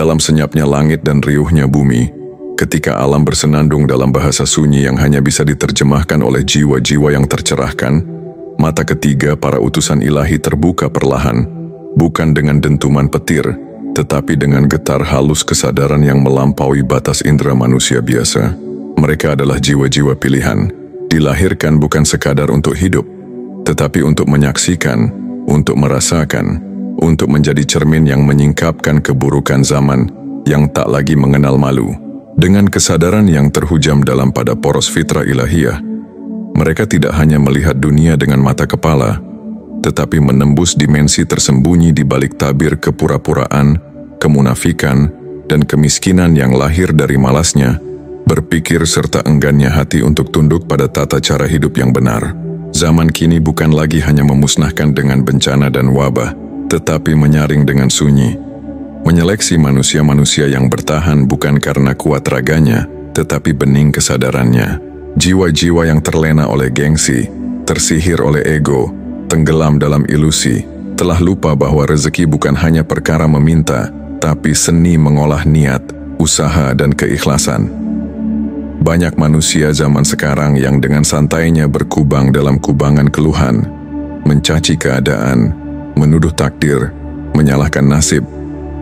dalam senyapnya langit dan riuhnya bumi, ketika alam bersenandung dalam bahasa sunyi yang hanya bisa diterjemahkan oleh jiwa-jiwa yang tercerahkan, mata ketiga para utusan ilahi terbuka perlahan, bukan dengan dentuman petir, tetapi dengan getar halus kesadaran yang melampaui batas indera manusia biasa. Mereka adalah jiwa-jiwa pilihan, dilahirkan bukan sekadar untuk hidup, tetapi untuk menyaksikan, untuk merasakan, untuk menjadi cermin yang menyingkapkan keburukan zaman yang tak lagi mengenal malu. Dengan kesadaran yang terhujam dalam pada poros fitrah ilahiyah, mereka tidak hanya melihat dunia dengan mata kepala, tetapi menembus dimensi tersembunyi di balik tabir kepura-puraan, kemunafikan, dan kemiskinan yang lahir dari malasnya, berpikir serta enggannya hati untuk tunduk pada tata cara hidup yang benar. Zaman kini bukan lagi hanya memusnahkan dengan bencana dan wabah, tetapi menyaring dengan sunyi. Menyeleksi manusia-manusia yang bertahan bukan karena kuat raganya, tetapi bening kesadarannya. Jiwa-jiwa yang terlena oleh gengsi, tersihir oleh ego, tenggelam dalam ilusi, telah lupa bahwa rezeki bukan hanya perkara meminta, tapi seni mengolah niat, usaha, dan keikhlasan. Banyak manusia zaman sekarang yang dengan santainya berkubang dalam kubangan keluhan, mencaci keadaan, menuduh takdir, menyalahkan nasib,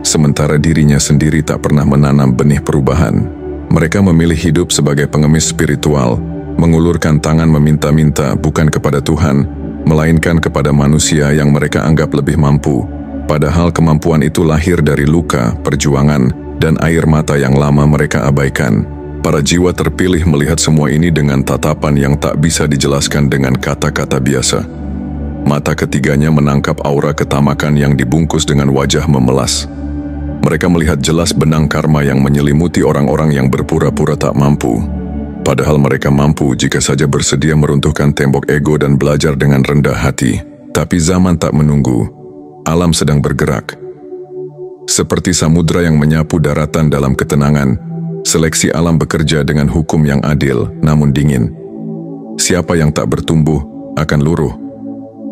sementara dirinya sendiri tak pernah menanam benih perubahan. Mereka memilih hidup sebagai pengemis spiritual, mengulurkan tangan meminta-minta bukan kepada Tuhan, melainkan kepada manusia yang mereka anggap lebih mampu. Padahal kemampuan itu lahir dari luka, perjuangan, dan air mata yang lama mereka abaikan. Para jiwa terpilih melihat semua ini dengan tatapan yang tak bisa dijelaskan dengan kata-kata biasa. Mata ketiganya menangkap aura ketamakan yang dibungkus dengan wajah memelas. Mereka melihat jelas benang karma yang menyelimuti orang-orang yang berpura-pura tak mampu. Padahal mereka mampu jika saja bersedia meruntuhkan tembok ego dan belajar dengan rendah hati. Tapi zaman tak menunggu. Alam sedang bergerak. Seperti samudra yang menyapu daratan dalam ketenangan, seleksi alam bekerja dengan hukum yang adil namun dingin. Siapa yang tak bertumbuh akan luruh.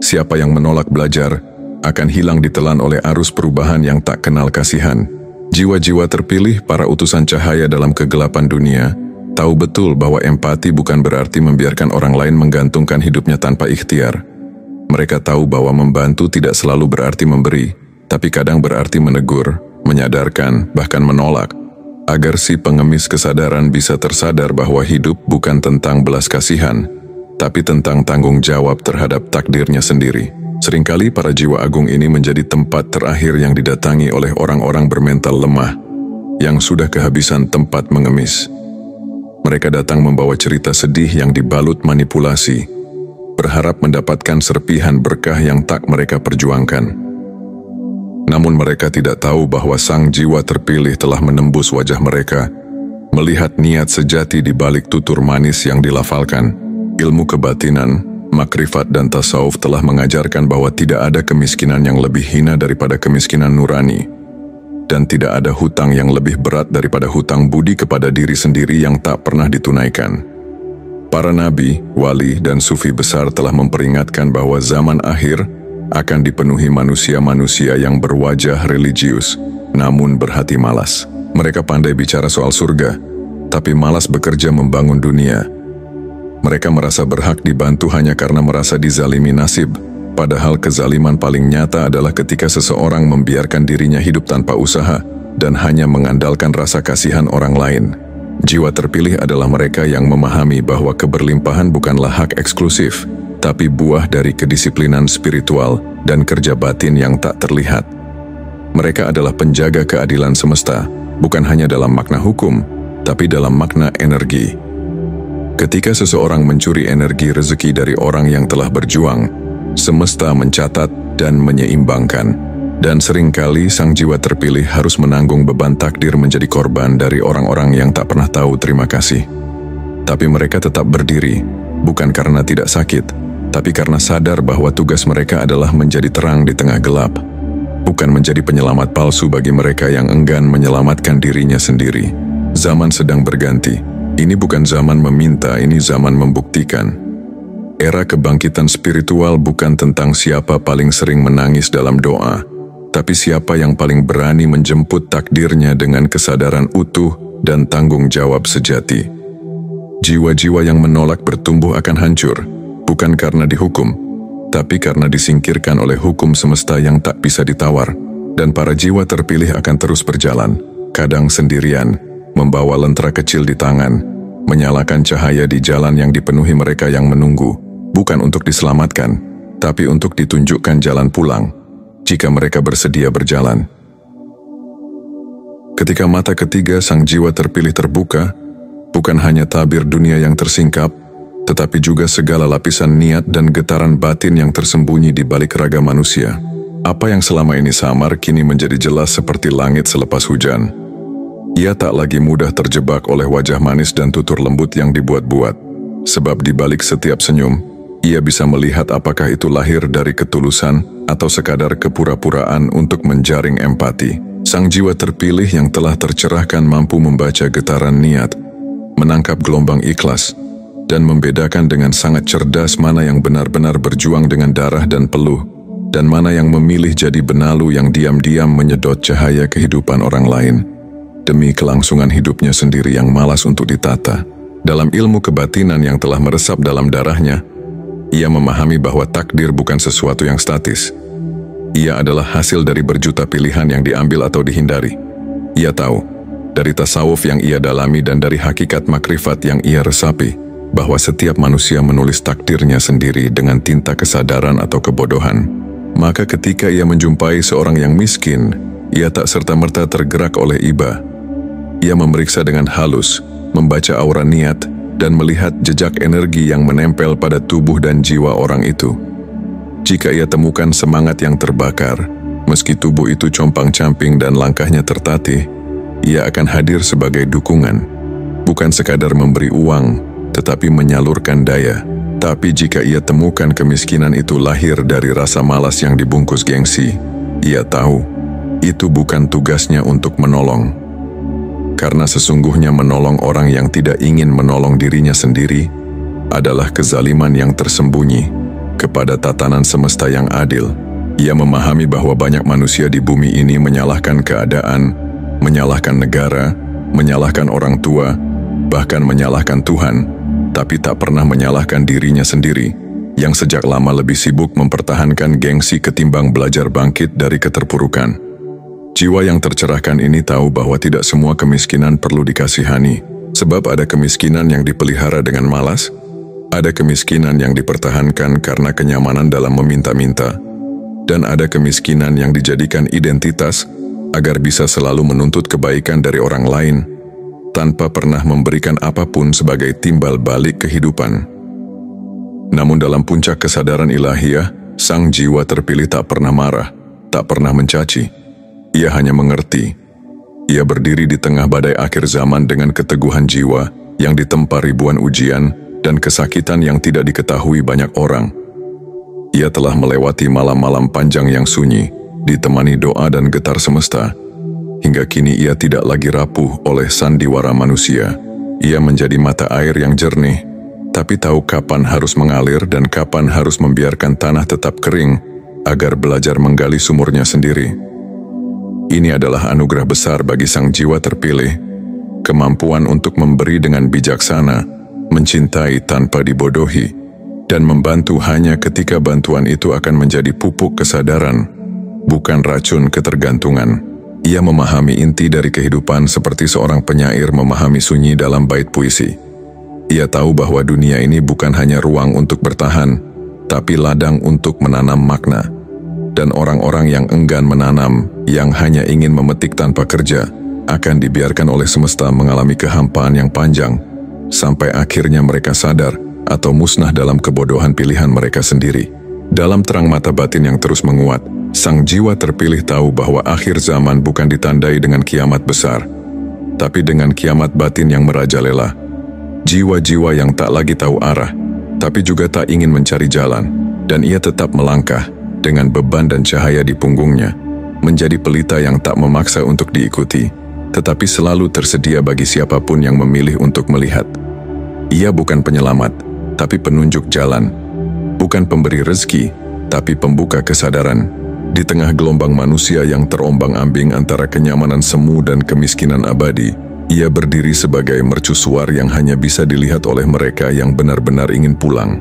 Siapa yang menolak belajar akan hilang ditelan oleh arus perubahan yang tak kenal kasihan. Jiwa-jiwa terpilih, para utusan cahaya dalam kegelapan dunia, tahu betul bahwa empati bukan berarti membiarkan orang lain menggantungkan hidupnya tanpa ikhtiar. Mereka tahu bahwa membantu tidak selalu berarti memberi, tapi kadang berarti menegur, menyadarkan, bahkan menolak, agar si pengemis kesadaran bisa tersadar bahwa hidup bukan tentang belas kasihan, tapi tentang tanggung jawab terhadap takdirnya sendiri. Seringkali para jiwa agung ini menjadi tempat terakhir yang didatangi oleh orang-orang bermental lemah, yang sudah kehabisan tempat mengemis. Mereka datang membawa cerita sedih yang dibalut manipulasi, berharap mendapatkan serpihan berkah yang tak mereka perjuangkan. Namun mereka tidak tahu bahwa sang jiwa terpilih telah menembus wajah mereka, melihat niat sejati di balik tutur manis yang dilafalkan. Ilmu kebatinan, makrifat dan tasawuf telah mengajarkan bahwa tidak ada kemiskinan yang lebih hina daripada kemiskinan nurani, dan tidak ada hutang yang lebih berat daripada hutang budi kepada diri sendiri yang tak pernah ditunaikan. Para nabi, wali, dan sufi besar telah memperingatkan bahwa zaman akhir akan dipenuhi manusia-manusia yang berwajah religius, namun berhati malas. Mereka pandai bicara soal surga, tapi malas bekerja membangun dunia. Mereka merasa berhak dibantu hanya karena merasa dizalimi nasib, padahal kezaliman paling nyata adalah ketika seseorang membiarkan dirinya hidup tanpa usaha dan hanya mengandalkan rasa kasihan orang lain. Jiwa terpilih adalah mereka yang memahami bahwa keberlimpahan bukanlah hak eksklusif, tapi buah dari kedisiplinan spiritual dan kerja batin yang tak terlihat. Mereka adalah penjaga keadilan semesta, bukan hanya dalam makna hukum, tapi dalam makna energi. Ketika seseorang mencuri energi rezeki dari orang yang telah berjuang, semesta mencatat dan menyeimbangkan. Dan seringkali sang jiwa terpilih harus menanggung beban takdir menjadi korban dari orang-orang yang tak pernah tahu terima kasih. Tapi mereka tetap berdiri, bukan karena tidak sakit, tapi karena sadar bahwa tugas mereka adalah menjadi terang di tengah gelap, bukan menjadi penyelamat palsu bagi mereka yang enggan menyelamatkan dirinya sendiri. Zaman sedang berganti. Ini bukan zaman meminta, ini zaman membuktikan. Era kebangkitan spiritual bukan tentang siapa paling sering menangis dalam doa, Tapi siapa yang paling berani menjemput takdirnya dengan kesadaran utuh dan tanggung jawab sejati? Jiwa-jiwa yang menolak bertumbuh akan hancur, bukan karena dihukum, tapi karena disingkirkan oleh hukum semesta yang tak bisa ditawar. Dan para jiwa terpilih akan terus berjalan, kadang sendirian, membawa lentera kecil di tangan, menyalakan cahaya di jalan yang dipenuhi mereka yang menunggu, bukan untuk diselamatkan, tapi untuk ditunjukkan jalan pulang, jika mereka bersedia berjalan. Ketika mata ketiga sang jiwa terpilih terbuka, bukan hanya tabir dunia yang tersingkap, tetapi juga segala lapisan niat dan getaran batin yang tersembunyi di balik raga manusia. Apa yang selama ini samar kini menjadi jelas seperti langit selepas hujan. Ia tak lagi mudah terjebak oleh wajah manis dan tutur lembut yang dibuat-buat, sebab di balik setiap senyum, ia bisa melihat apakah itu lahir dari ketulusan atau sekadar kepura-puraan untuk menjaring empati. Sang jiwa terpilih yang telah tercerahkan mampu membaca getaran niat, menangkap gelombang ikhlas, dan membedakan dengan sangat cerdas mana yang benar-benar berjuang dengan darah dan peluh, dan mana yang memilih jadi benalu yang diam-diam menyedot cahaya kehidupan orang lain, demi kelangsungan hidupnya sendiri yang malas untuk ditata. Dalam ilmu kebatinan yang telah meresap dalam darahnya, ia memahami bahwa takdir bukan sesuatu yang statis. Ia adalah hasil dari berjuta pilihan yang diambil atau dihindari. Ia tahu, dari tasawuf yang ia dalami dan dari hakikat makrifat yang ia resapi, bahwa setiap manusia menulis takdirnya sendiri dengan tinta kesadaran atau kebodohan. Maka ketika ia menjumpai seorang yang miskin, ia tak serta-merta tergerak oleh iba. Ia memeriksa dengan halus, membaca aura niat, dan melihat jejak energi yang menempel pada tubuh dan jiwa orang itu. Jika ia temukan semangat yang terbakar, meski tubuh itu compang-camping dan langkahnya tertatih, ia akan hadir sebagai dukungan, bukan sekadar memberi uang, tetapi menyalurkan daya. Tapi jika ia temukan kemiskinan itu lahir dari rasa malas yang dibungkus gengsi, ia tahu, itu bukan tugasnya untuk menolong. Karena sesungguhnya menolong orang yang tidak ingin menolong dirinya sendiri adalah kezaliman yang tersembunyi kepada tatanan semesta yang adil. Ia memahami bahwa banyak manusia di bumi ini menyalahkan keadaan, menyalahkan negara, menyalahkan orang tua, bahkan menyalahkan Tuhan, tapi tak pernah menyalahkan dirinya sendiri, yang sejak lama lebih sibuk mempertahankan gengsi ketimbang belajar bangkit dari keterpurukan. Jiwa yang tercerahkan ini tahu bahwa tidak semua kemiskinan perlu dikasihani, sebab ada kemiskinan yang dipelihara dengan malas, ada kemiskinan yang dipertahankan karena kenyamanan dalam meminta-minta, dan ada kemiskinan yang dijadikan identitas agar bisa selalu menuntut kebaikan dari orang lain, tanpa pernah memberikan apapun sebagai timbal balik kehidupan. Namun dalam puncak kesadaran ilahiyah, sang jiwa terpilih tak pernah marah, tak pernah mencaci. Ia hanya mengerti. Ia berdiri di tengah badai akhir zaman dengan keteguhan jiwa yang ditempa ribuan ujian dan kesakitan yang tidak diketahui banyak orang. Ia telah melewati malam-malam panjang yang sunyi, ditemani doa dan getar semesta. Hingga kini ia tidak lagi rapuh oleh sandiwara manusia. Ia menjadi mata air yang jernih, tapi tahu kapan harus mengalir dan kapan harus membiarkan tanah tetap kering agar belajar menggali sumurnya sendiri. Ini adalah anugerah besar bagi sang jiwa terpilih, kemampuan untuk memberi dengan bijaksana, mencintai tanpa dibodohi, dan membantu hanya ketika bantuan itu akan menjadi pupuk kesadaran, bukan racun ketergantungan. Ia memahami inti dari kehidupan seperti seorang penyair memahami sunyi dalam bait puisi. Ia tahu bahwa dunia ini bukan hanya ruang untuk bertahan, tapi ladang untuk menanam makna. Dan orang-orang yang enggan menanam, yang hanya ingin memetik tanpa kerja, akan dibiarkan oleh semesta mengalami kehampaan yang panjang, sampai akhirnya mereka sadar atau musnah dalam kebodohan pilihan mereka sendiri. Dalam terang mata batin yang terus menguat, sang jiwa terpilih tahu bahwa akhir zaman bukan ditandai dengan kiamat besar, tapi dengan kiamat batin yang merajalela. Jiwa-jiwa yang tak lagi tahu arah, tapi juga tak ingin mencari jalan, dan ia tetap melangkah dengan beban dan cahaya di punggungnya, menjadi pelita yang tak memaksa untuk diikuti, tetapi selalu tersedia bagi siapapun yang memilih untuk melihat. Ia bukan penyelamat, tapi penunjuk jalan. Bukan pemberi rezeki, tapi pembuka kesadaran. Di tengah gelombang manusia yang terombang-ambing antara kenyamanan semu dan kemiskinan abadi, ia berdiri sebagai mercusuar yang hanya bisa dilihat oleh mereka yang benar-benar ingin pulang.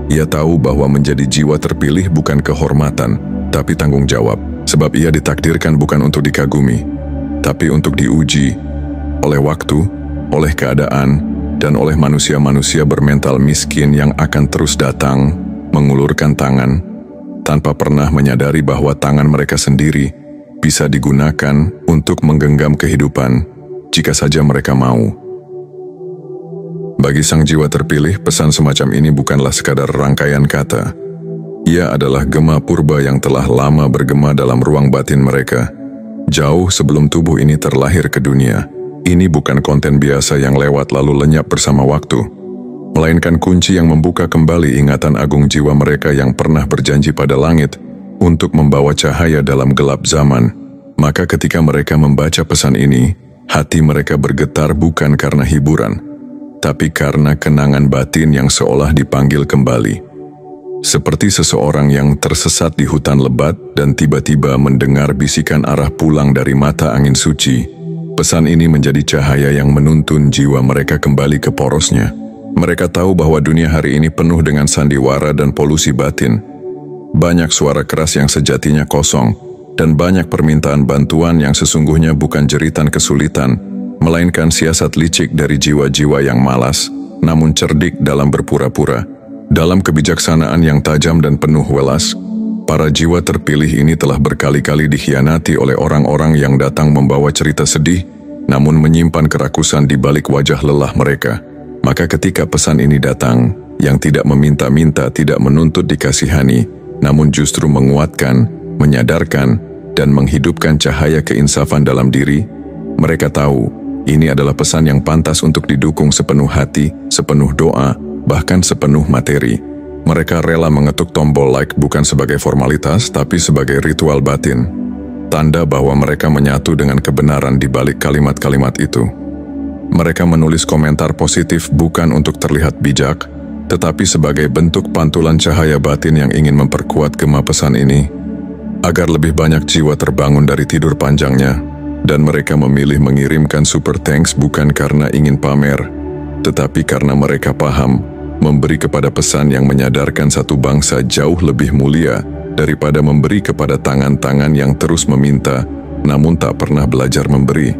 Ia tahu bahwa menjadi jiwa terpilih bukan kehormatan, tapi tanggung jawab, sebab ia ditakdirkan bukan untuk dikagumi, tapi untuk diuji oleh waktu, oleh keadaan, dan oleh manusia-manusia bermental miskin yang akan terus datang, mengulurkan tangan, tanpa pernah menyadari bahwa tangan mereka sendiri bisa digunakan untuk menggenggam kehidupan jika saja mereka mau. Bagi sang jiwa terpilih, pesan semacam ini bukanlah sekadar rangkaian kata. Ia adalah gema purba yang telah lama bergema dalam ruang batin mereka, jauh sebelum tubuh ini terlahir ke dunia. Ini bukan konten biasa yang lewat lalu lenyap bersama waktu, melainkan kunci yang membuka kembali ingatan agung jiwa mereka yang pernah berjanji pada langit untuk membawa cahaya dalam gelap zaman. Maka ketika mereka membaca pesan ini, hati mereka bergetar bukan karena hiburan, tapi karena kenangan batin yang seolah dipanggil kembali. Seperti seseorang yang tersesat di hutan lebat dan tiba-tiba mendengar bisikan arah pulang dari mata angin suci, pesan ini menjadi cahaya yang menuntun jiwa mereka kembali ke porosnya. Mereka tahu bahwa dunia hari ini penuh dengan sandiwara dan polusi batin. Banyak suara keras yang sejatinya kosong, dan banyak permintaan bantuan yang sesungguhnya bukan jeritan kesulitan, melainkan siasat licik dari jiwa-jiwa yang malas, namun cerdik dalam berpura-pura. Dalam kebijaksanaan yang tajam dan penuh welas, para jiwa terpilih ini telah berkali-kali dikhianati oleh orang-orang yang datang membawa cerita sedih, namun menyimpan kerakusan di balik wajah lelah mereka. Maka ketika pesan ini datang, yang tidak meminta-minta, tidak menuntut dikasihani, namun justru menguatkan, menyadarkan, dan menghidupkan cahaya keinsafan dalam diri, mereka tahu ini adalah pesan yang pantas untuk didukung sepenuh hati, sepenuh doa, bahkan sepenuh materi. Mereka rela mengetuk tombol like bukan sebagai formalitas, tapi sebagai ritual batin. Tanda bahwa mereka menyatu dengan kebenaran di balik kalimat-kalimat itu. Mereka menulis komentar positif bukan untuk terlihat bijak, tetapi sebagai bentuk pantulan cahaya batin yang ingin memperkuat gema pesan ini, agar lebih banyak jiwa terbangun dari tidur panjangnya, dan mereka memilih mengirimkan super thanks bukan karena ingin pamer, tetapi karena mereka paham, memberi kepada pesan yang menyadarkan satu bangsa jauh lebih mulia daripada memberi kepada tangan-tangan yang terus meminta, namun tak pernah belajar memberi.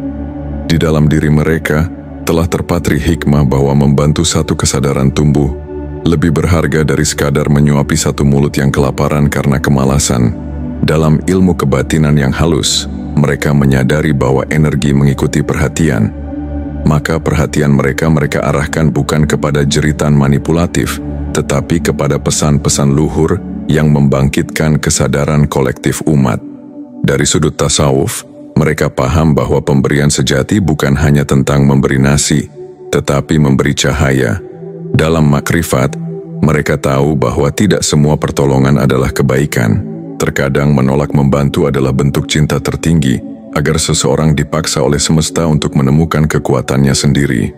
Di dalam diri mereka telah terpatri hikmah bahwa membantu satu kesadaran tumbuh lebih berharga dari sekadar menyuapi satu mulut yang kelaparan karena kemalasan. Dalam ilmu kebatinan yang halus, mereka menyadari bahwa energi mengikuti perhatian. Maka perhatian mereka arahkan bukan kepada jeritan manipulatif, tetapi kepada pesan-pesan luhur yang membangkitkan kesadaran kolektif umat. Dari sudut tasawuf, mereka paham bahwa pemberian sejati bukan hanya tentang memberi nasi, tetapi memberi cahaya. Dalam makrifat, mereka tahu bahwa tidak semua pertolongan adalah kebaikan. Terkadang menolak membantu adalah bentuk cinta tertinggi, agar seseorang dipaksa oleh semesta untuk menemukan kekuatannya sendiri.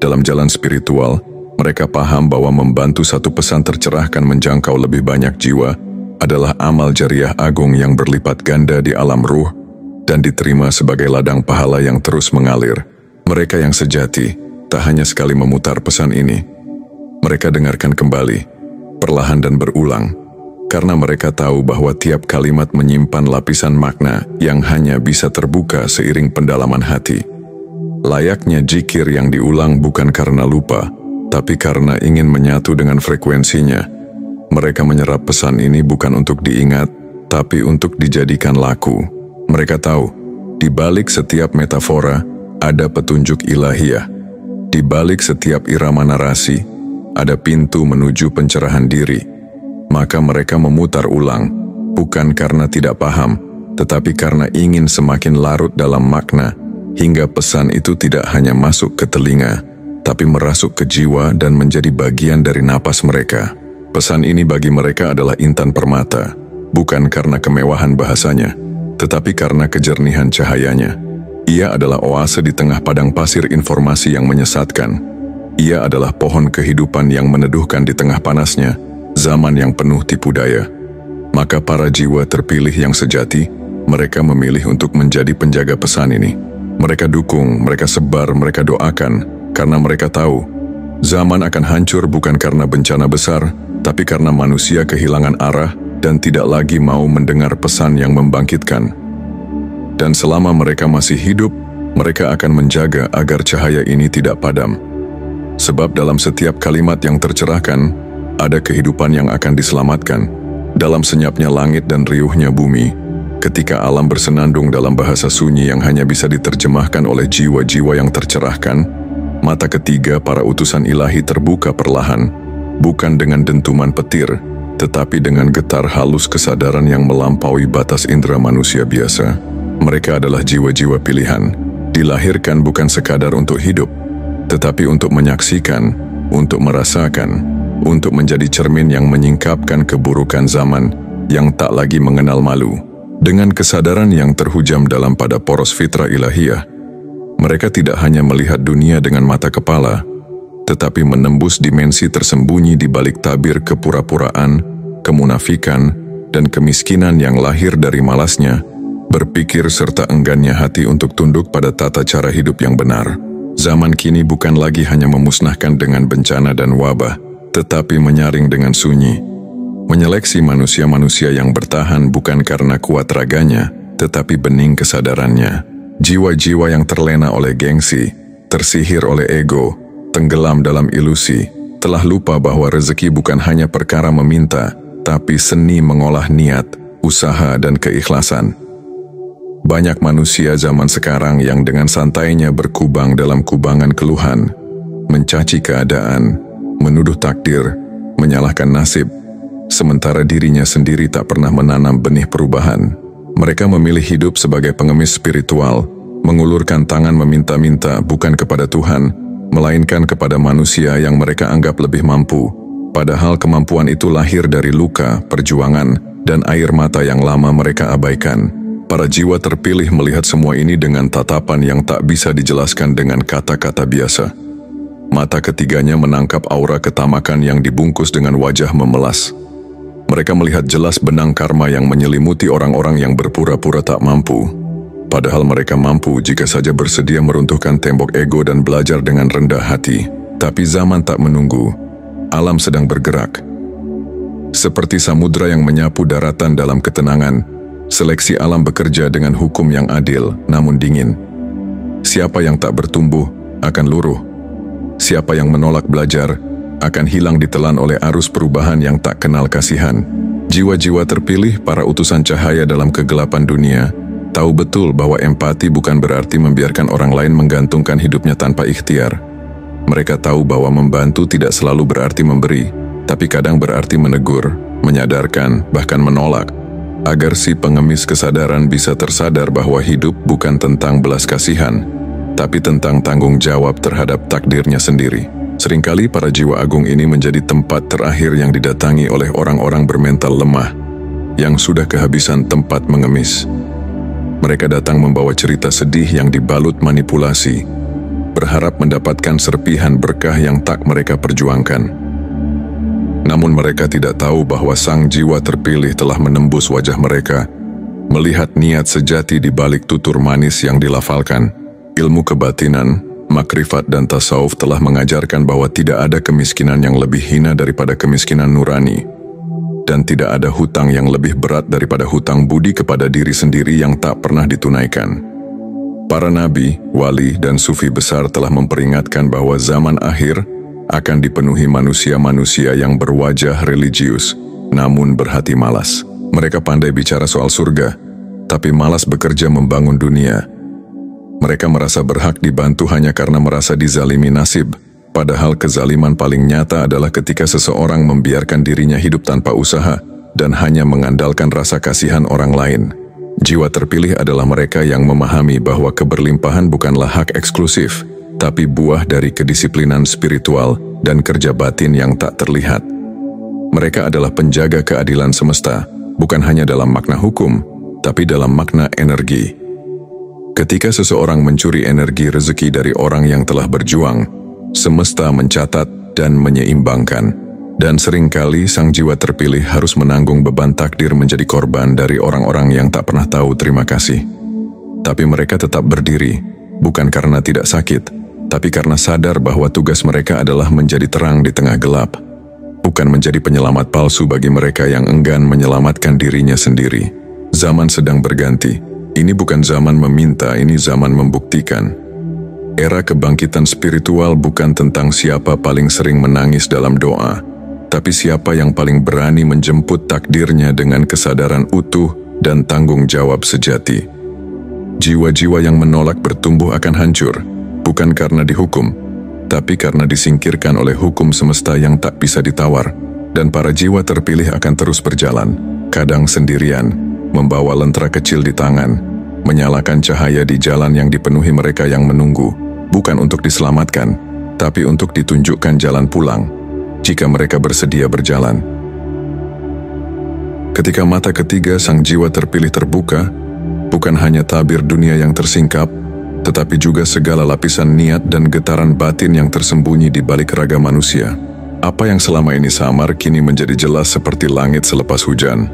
Dalam jalan spiritual, mereka paham bahwa membantu satu pesan tercerahkan menjangkau lebih banyak jiwa adalah amal jariah agung yang berlipat ganda di alam ruh dan diterima sebagai ladang pahala yang terus mengalir. Mereka yang sejati tak hanya sekali memutar pesan ini. Mereka dengarkan kembali, perlahan dan berulang, karena mereka tahu bahwa tiap kalimat menyimpan lapisan makna yang hanya bisa terbuka seiring pendalaman hati. Layaknya zikir yang diulang bukan karena lupa, tapi karena ingin menyatu dengan frekuensinya. Mereka menyerap pesan ini bukan untuk diingat, tapi untuk dijadikan laku. Mereka tahu, di balik setiap metafora ada petunjuk ilahiyah. Di balik setiap irama narasi, ada pintu menuju pencerahan diri. Maka mereka memutar ulang, bukan karena tidak paham, tetapi karena ingin semakin larut dalam makna, hingga pesan itu tidak hanya masuk ke telinga, tapi merasuk ke jiwa dan menjadi bagian dari napas mereka. Pesan ini bagi mereka adalah intan permata, bukan karena kemewahan bahasanya, tetapi karena kejernihan cahayanya. Ia adalah oase di tengah padang pasir informasi yang menyesatkan. Ia adalah pohon kehidupan yang meneduhkan di tengah panasnya zaman yang penuh tipu daya. Maka para jiwa terpilih yang sejati, mereka memilih untuk menjadi penjaga pesan ini. Mereka dukung, mereka sebar, mereka doakan, karena mereka tahu zaman akan hancur bukan karena bencana besar, tapi karena manusia kehilangan arah dan tidak lagi mau mendengar pesan yang membangkitkan. Dan selama mereka masih hidup, mereka akan menjaga agar cahaya ini tidak padam. Sebab dalam setiap kalimat yang tercerahkan, ada kehidupan yang akan diselamatkan. Dalam senyapnya langit dan riuhnya bumi, ketika alam bersenandung dalam bahasa sunyi yang hanya bisa diterjemahkan oleh jiwa-jiwa yang tercerahkan, mata ketiga para utusan ilahi terbuka perlahan, bukan dengan dentuman petir, tetapi dengan getar halus kesadaran yang melampaui batas indera manusia biasa. Mereka adalah jiwa-jiwa pilihan, dilahirkan bukan sekadar untuk hidup, tetapi untuk menyaksikan, untuk merasakan, untuk menjadi cermin yang menyingkapkan keburukan zaman yang tak lagi mengenal malu. Dengan kesadaran yang terhujam dalam pada poros fitrah ilahiyah, mereka tidak hanya melihat dunia dengan mata kepala, tetapi menembus dimensi tersembunyi di balik tabir kepura-puraan, kemunafikan, dan kemiskinan yang lahir dari malasnya, berpikir serta enggannya hati untuk tunduk pada tata cara hidup yang benar. Zaman kini bukan lagi hanya memusnahkan dengan bencana dan wabah, tetapi menyaring dengan sunyi. Menyeleksi manusia-manusia yang bertahan bukan karena kuat raganya, tetapi bening kesadarannya. Jiwa-jiwa yang terlena oleh gengsi, tersihir oleh ego, tenggelam dalam ilusi, telah lupa bahwa rezeki bukan hanya perkara meminta, tapi seni mengolah niat, usaha, dan keikhlasan. Banyak manusia zaman sekarang yang dengan santainya berkubang dalam kubangan keluhan, mencaci keadaan, menuduh takdir, menyalahkan nasib, sementara dirinya sendiri tak pernah menanam benih perubahan. Mereka memilih hidup sebagai pengemis spiritual, mengulurkan tangan meminta-minta bukan kepada Tuhan, melainkan kepada manusia yang mereka anggap lebih mampu. Padahal kemampuan itu lahir dari luka, perjuangan, dan air mata yang lama mereka abaikan. Para jiwa terpilih melihat semua ini dengan tatapan yang tak bisa dijelaskan dengan kata-kata biasa. Mata ketiganya menangkap aura ketamakan yang dibungkus dengan wajah memelas. Mereka melihat jelas benang karma yang menyelimuti orang-orang yang berpura-pura tak mampu. Padahal mereka mampu jika saja bersedia meruntuhkan tembok ego dan belajar dengan rendah hati. Tapi zaman tak menunggu. Alam sedang bergerak. Seperti samudra yang menyapu daratan dalam ketenangan, seleksi alam bekerja dengan hukum yang adil namun dingin. Siapa yang tak bertumbuh akan luruh. Siapa yang menolak belajar akan hilang ditelan oleh arus perubahan yang tak kenal kasihan. Jiwa-jiwa terpilih, para utusan cahaya dalam kegelapan dunia, tahu betul bahwa empati bukan berarti membiarkan orang lain menggantungkan hidupnya tanpa ikhtiar. Mereka tahu bahwa membantu tidak selalu berarti memberi, tapi kadang berarti menegur, menyadarkan, bahkan menolak, agar si pengemis kesadaran bisa tersadar bahwa hidup bukan tentang belas kasihan, tapi tentang tanggung jawab terhadap takdirnya sendiri. Seringkali para jiwa agung ini menjadi tempat terakhir yang didatangi oleh orang-orang bermental lemah, yang sudah kehabisan tempat mengemis. Mereka datang membawa cerita sedih yang dibalut manipulasi, berharap mendapatkan serpihan berkah yang tak mereka perjuangkan. Namun mereka tidak tahu bahwa sang jiwa terpilih telah menembus wajah mereka, melihat niat sejati di balik tutur manis yang dilafalkan. Ilmu kebatinan, makrifat dan tasawuf telah mengajarkan bahwa tidak ada kemiskinan yang lebih hina daripada kemiskinan nurani, dan tidak ada hutang yang lebih berat daripada hutang budi kepada diri sendiri yang tak pernah ditunaikan. Para nabi, wali, dan sufi besar telah memperingatkan bahwa zaman akhir akan dipenuhi manusia-manusia yang berwajah religius, namun berhati malas. Mereka pandai bicara soal surga, tapi malas bekerja membangun dunia. Mereka merasa berhak dibantu hanya karena merasa dizalimi nasib, padahal kezaliman paling nyata adalah ketika seseorang membiarkan dirinya hidup tanpa usaha dan hanya mengandalkan rasa kasihan orang lain. Jiwa terpilih adalah mereka yang memahami bahwa keberlimpahan bukanlah hak eksklusif, tapi buah dari kedisiplinan spiritual dan kerja batin yang tak terlihat. Mereka adalah penjaga keadilan semesta, bukan hanya dalam makna hukum, tapi dalam makna energi. Ketika seseorang mencuri energi rezeki dari orang yang telah berjuang, semesta mencatat dan menyeimbangkan. Dan seringkali sang jiwa terpilih harus menanggung beban takdir menjadi korban dari orang-orang yang tak pernah tahu terima kasih. Tapi mereka tetap berdiri, bukan karena tidak sakit, tapi karena sadar bahwa tugas mereka adalah menjadi terang di tengah gelap, bukan menjadi penyelamat palsu bagi mereka yang enggan menyelamatkan dirinya sendiri. Zaman sedang berganti. Ini bukan zaman meminta, ini zaman membuktikan. Era kebangkitan spiritual bukan tentang siapa paling sering menangis dalam doa, tapi siapa yang paling berani menjemput takdirnya dengan kesadaran utuh dan tanggung jawab sejati. Jiwa-jiwa yang menolak bertumbuh akan hancur, bukan karena dihukum, tapi karena disingkirkan oleh hukum semesta yang tak bisa ditawar. Dan para jiwa terpilih akan terus berjalan, kadang sendirian, membawa lentera kecil di tangan, menyalakan cahaya di jalan yang dipenuhi mereka yang menunggu, bukan untuk diselamatkan, tapi untuk ditunjukkan jalan pulang, jika mereka bersedia berjalan. Ketika mata ketiga sang jiwa terpilih terbuka, bukan hanya tabir dunia yang tersingkap, tetapi juga segala lapisan niat dan getaran batin yang tersembunyi di balik raga manusia. Apa yang selama ini samar kini menjadi jelas seperti langit selepas hujan.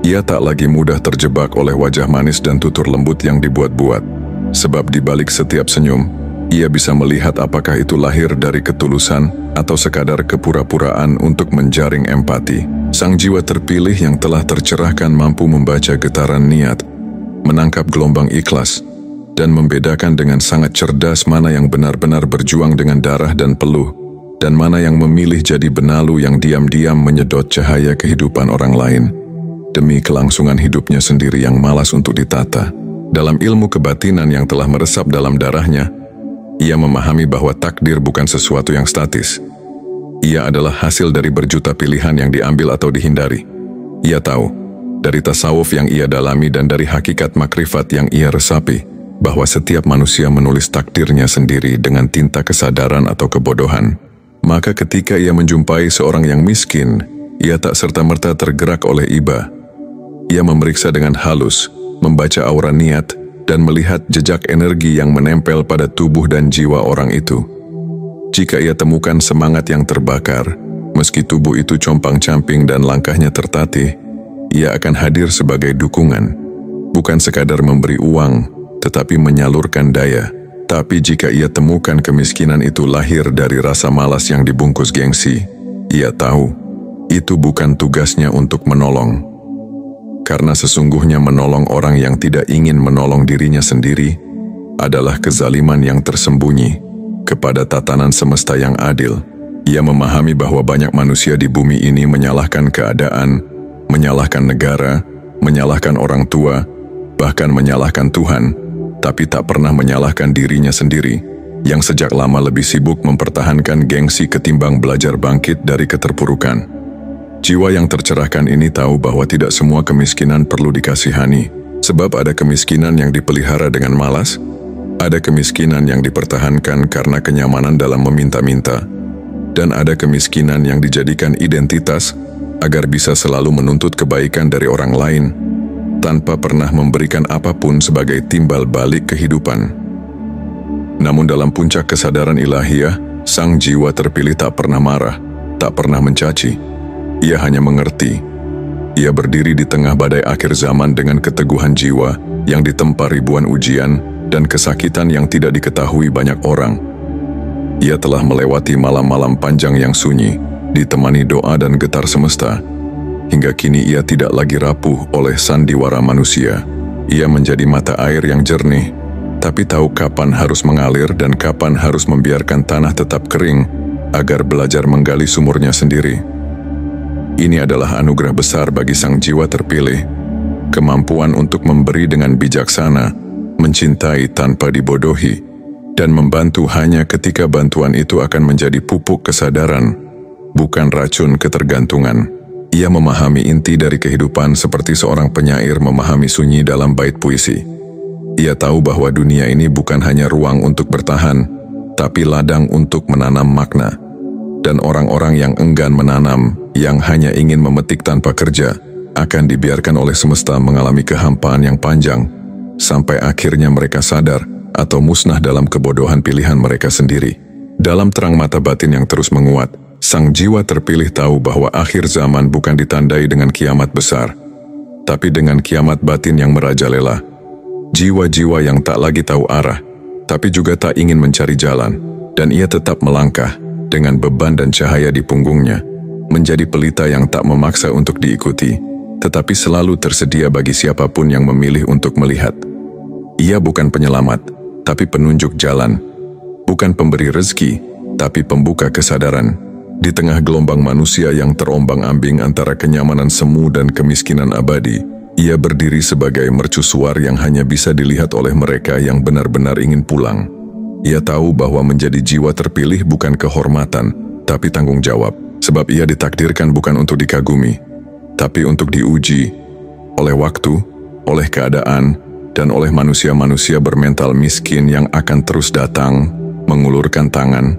Ia tak lagi mudah terjebak oleh wajah manis dan tutur lembut yang dibuat-buat, sebab di balik setiap senyum, ia bisa melihat apakah itu lahir dari ketulusan atau sekadar kepura-puraan untuk menjaring empati. Sang jiwa terpilih yang telah tercerahkan mampu membaca getaran niat, menangkap gelombang ikhlas, dan membedakan dengan sangat cerdas mana yang benar-benar berjuang dengan darah dan peluh, dan mana yang memilih jadi benalu yang diam-diam menyedot cahaya kehidupan orang lain, demi kelangsungan hidupnya sendiri yang malas untuk ditata. Dalam ilmu kebatinan yang telah meresap dalam darahnya, ia memahami bahwa takdir bukan sesuatu yang statis. Ia adalah hasil dari berjuta pilihan yang diambil atau dihindari. Ia tahu, dari tasawuf yang ia dalami dan dari hakikat makrifat yang ia resapi, bahwa setiap manusia menulis takdirnya sendiri dengan tinta kesadaran atau kebodohan. Maka ketika ia menjumpai seorang yang miskin, ia tak serta-merta tergerak oleh iba. Ia memeriksa dengan halus, membaca aura niat, dan melihat jejak energi yang menempel pada tubuh dan jiwa orang itu. Jika ia temukan semangat yang terbakar, meski tubuh itu compang-camping dan langkahnya tertatih, ia akan hadir sebagai dukungan, bukan sekadar memberi uang, tetapi menyalurkan daya. Tapi jika ia temukan kemiskinan itu lahir dari rasa malas yang dibungkus gengsi, ia tahu, itu bukan tugasnya untuk menolong. Karena sesungguhnya menolong orang yang tidak ingin menolong dirinya sendiri adalah kezaliman yang tersembunyi kepada tatanan semesta yang adil. Ia memahami bahwa banyak manusia di bumi ini menyalahkan keadaan, menyalahkan negara, menyalahkan orang tua, bahkan menyalahkan Tuhan, tapi tak pernah menyalahkan dirinya sendiri, yang sejak lama lebih sibuk mempertahankan gengsi ketimbang belajar bangkit dari keterpurukan. Jiwa yang tercerahkan ini tahu bahwa tidak semua kemiskinan perlu dikasihani, sebab ada kemiskinan yang dipelihara dengan malas, ada kemiskinan yang dipertahankan karena kenyamanan dalam meminta-minta, dan ada kemiskinan yang dijadikan identitas agar bisa selalu menuntut kebaikan dari orang lain, tanpa pernah memberikan apapun sebagai timbal balik kehidupan. Namun dalam puncak kesadaran ilahiyah, sang jiwa terpilih tak pernah marah, tak pernah mencaci. Ia hanya mengerti. Ia berdiri di tengah badai akhir zaman dengan keteguhan jiwa yang ditempa ribuan ujian dan kesakitan yang tidak diketahui banyak orang. Ia telah melewati malam-malam panjang yang sunyi, ditemani doa dan getar semesta. Hingga kini ia tidak lagi rapuh oleh sandiwara manusia. Ia menjadi mata air yang jernih, tapi tahu kapan harus mengalir dan kapan harus membiarkan tanah tetap kering agar belajar menggali sumurnya sendiri. Ini adalah anugerah besar bagi sang jiwa terpilih, kemampuan untuk memberi dengan bijaksana, mencintai tanpa dibodohi, dan membantu hanya ketika bantuan itu akan menjadi pupuk kesadaran, bukan racun ketergantungan. Ia memahami inti dari kehidupan seperti seorang penyair memahami sunyi dalam bait puisi. Ia tahu bahwa dunia ini bukan hanya ruang untuk bertahan, tapi ladang untuk menanam makna. Dan orang-orang yang enggan menanam, yang hanya ingin memetik tanpa kerja, akan dibiarkan oleh semesta mengalami kehampaan yang panjang, sampai akhirnya mereka sadar atau musnah dalam kebodohan pilihan mereka sendiri. Dalam terang mata batin yang terus menguat, Sang jiwa terpilih tahu bahwa akhir zaman bukan ditandai dengan kiamat besar, tapi dengan kiamat batin yang merajalela. Jiwa-jiwa yang tak lagi tahu arah, tapi juga tak ingin mencari jalan, dan ia tetap melangkah dengan beban dan cahaya di punggungnya, menjadi pelita yang tak memaksa untuk diikuti, tetapi selalu tersedia bagi siapapun yang memilih untuk melihat. Ia bukan penyelamat, tapi penunjuk jalan. Bukan pemberi rezeki, tapi pembuka kesadaran. Di tengah gelombang manusia yang terombang-ambing antara kenyamanan semu dan kemiskinan abadi, ia berdiri sebagai mercusuar yang hanya bisa dilihat oleh mereka yang benar-benar ingin pulang. Ia tahu bahwa menjadi jiwa terpilih bukan kehormatan, tapi tanggung jawab. Sebab ia ditakdirkan bukan untuk dikagumi, tapi untuk diuji oleh waktu, oleh keadaan, dan oleh manusia-manusia bermental miskin yang akan terus datang, mengulurkan tangan,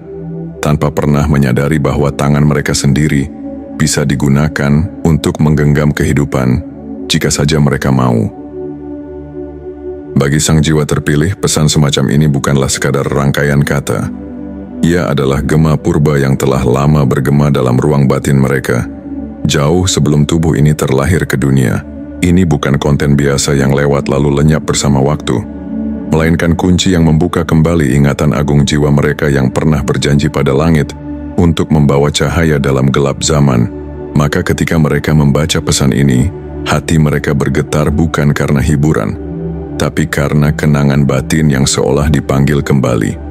tanpa pernah menyadari bahwa tangan mereka sendiri bisa digunakan untuk menggenggam kehidupan jika saja mereka mau. Bagi sang jiwa terpilih, pesan semacam ini bukanlah sekadar rangkaian kata. Ia adalah gema purba yang telah lama bergema dalam ruang batin mereka. Jauh sebelum tubuh ini terlahir ke dunia, ini bukan konten biasa yang lewat lalu lenyap bersama waktu, melainkan kunci yang membuka kembali ingatan agung jiwa mereka yang pernah berjanji pada langit untuk membawa cahaya dalam gelap zaman. Maka ketika mereka membaca pesan ini, hati mereka bergetar bukan karena hiburan, tapi karena kenangan batin yang seolah dipanggil kembali.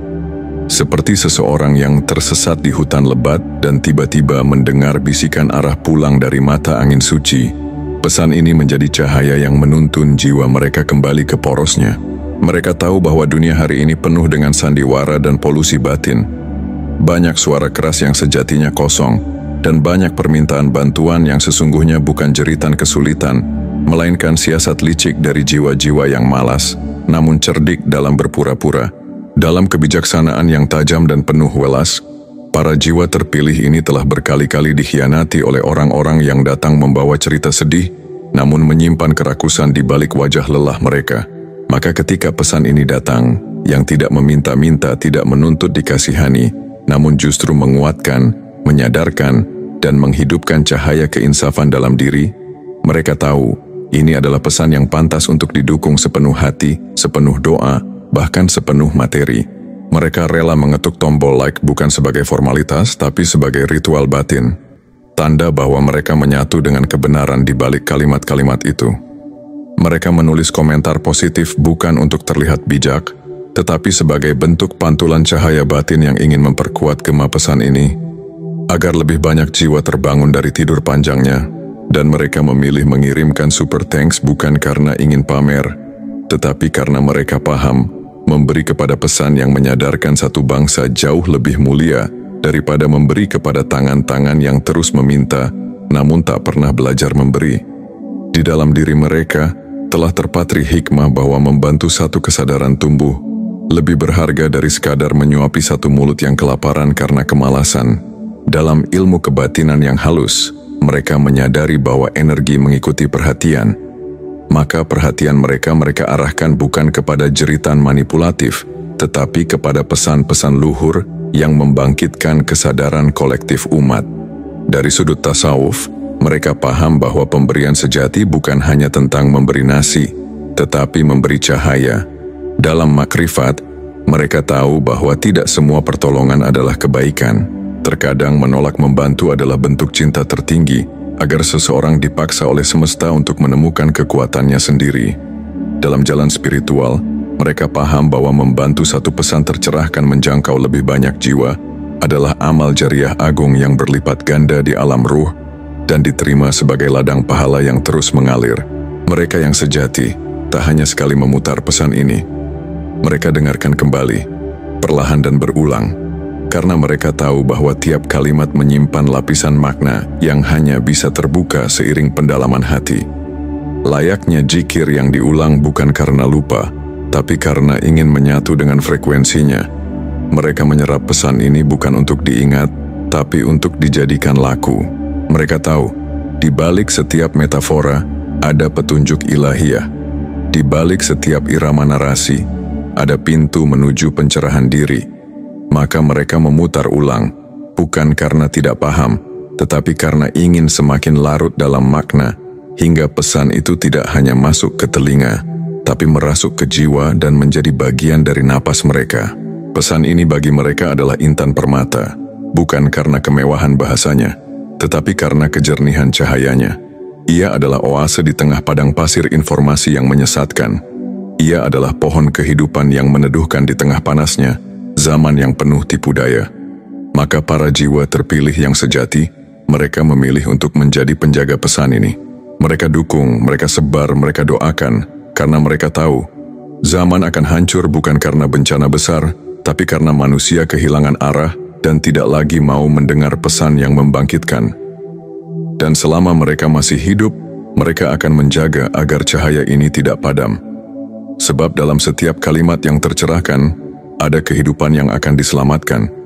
Seperti seseorang yang tersesat di hutan lebat dan tiba-tiba mendengar bisikan arah pulang dari mata angin suci, pesan ini menjadi cahaya yang menuntun jiwa mereka kembali ke porosnya. Mereka tahu bahwa dunia hari ini penuh dengan sandiwara dan polusi batin. Banyak suara keras yang sejatinya kosong, dan banyak permintaan bantuan yang sesungguhnya bukan jeritan kesulitan, melainkan siasat licik dari jiwa-jiwa yang malas, namun cerdik dalam berpura-pura. Dalam kebijaksanaan yang tajam dan penuh welas, para jiwa terpilih ini telah berkali-kali dikhianati oleh orang-orang yang datang membawa cerita sedih, namun menyimpan kerakusan di balik wajah lelah mereka. Maka ketika pesan ini datang, yang tidak meminta-minta, tidak menuntut dikasihani, namun justru menguatkan, menyadarkan, dan menghidupkan cahaya keinsafan dalam diri, mereka tahu ini adalah pesan yang pantas untuk didukung sepenuh hati, sepenuh doa, bahkan sepenuh materi. Mereka rela mengetuk tombol like bukan sebagai formalitas, tapi sebagai ritual batin. Tanda bahwa mereka menyatu dengan kebenaran di balik kalimat-kalimat itu. Mereka menulis komentar positif bukan untuk terlihat bijak, tetapi sebagai bentuk pantulan cahaya batin yang ingin memperkuat gema pesan ini, agar lebih banyak jiwa terbangun dari tidur panjangnya, dan mereka memilih mengirimkan super thanks bukan karena ingin pamer, tetapi karena mereka paham, memberi kepada pesan yang menyadarkan satu bangsa jauh lebih mulia daripada memberi kepada tangan-tangan yang terus meminta, namun tak pernah belajar memberi. Di dalam diri mereka telah terpatri hikmah bahwa membantu satu kesadaran tumbuh lebih berharga dari sekadar menyuapi satu mulut yang kelaparan karena kemalasan. Dalam ilmu kebatinan yang halus, mereka menyadari bahwa energi mengikuti perhatian. Maka perhatian mereka arahkan bukan kepada jeritan manipulatif, tetapi kepada pesan-pesan luhur yang membangkitkan kesadaran kolektif umat. Dari sudut tasawuf, mereka paham bahwa pemberian sejati bukan hanya tentang memberi nasi, tetapi memberi cahaya. Dalam makrifat, mereka tahu bahwa tidak semua pertolongan adalah kebaikan. Terkadang menolak membantu adalah bentuk cinta tertinggi, agar seseorang dipaksa oleh semesta untuk menemukan kekuatannya sendiri. Dalam jalan spiritual, mereka paham bahwa membantu satu pesan tercerahkan menjangkau lebih banyak jiwa adalah amal jariah agung yang berlipat ganda di alam ruh dan diterima sebagai ladang pahala yang terus mengalir. Mereka yang sejati tak hanya sekali memutar pesan ini. Mereka dengarkan kembali, perlahan dan berulang, karena mereka tahu bahwa tiap kalimat menyimpan lapisan makna yang hanya bisa terbuka seiring pendalaman hati. Layaknya zikir yang diulang bukan karena lupa, tapi karena ingin menyatu dengan frekuensinya. Mereka menyerap pesan ini bukan untuk diingat, tapi untuk dijadikan laku. Mereka tahu, di balik setiap metafora ada petunjuk ilahiyah. Di balik setiap irama narasi, ada pintu menuju pencerahan diri. Maka mereka memutar ulang, bukan karena tidak paham, tetapi karena ingin semakin larut dalam makna, hingga pesan itu tidak hanya masuk ke telinga, tapi merasuk ke jiwa dan menjadi bagian dari napas mereka. Pesan ini bagi mereka adalah intan permata, bukan karena kemewahan bahasanya, tetapi karena kejernihan cahayanya. Ia adalah oase di tengah padang pasir informasi yang menyesatkan. Ia adalah pohon kehidupan yang meneduhkan di tengah panasnya, zaman yang penuh tipu daya. Maka para jiwa terpilih yang sejati, mereka memilih untuk menjadi penjaga pesan ini. Mereka dukung, mereka sebar, mereka doakan, karena mereka tahu, zaman akan hancur bukan karena bencana besar, tapi karena manusia kehilangan arah dan tidak lagi mau mendengar pesan yang membangkitkan. Dan selama mereka masih hidup, mereka akan menjaga agar cahaya ini tidak padam. Sebab dalam setiap kalimat yang tercerahkan, ada kehidupan yang akan diselamatkan.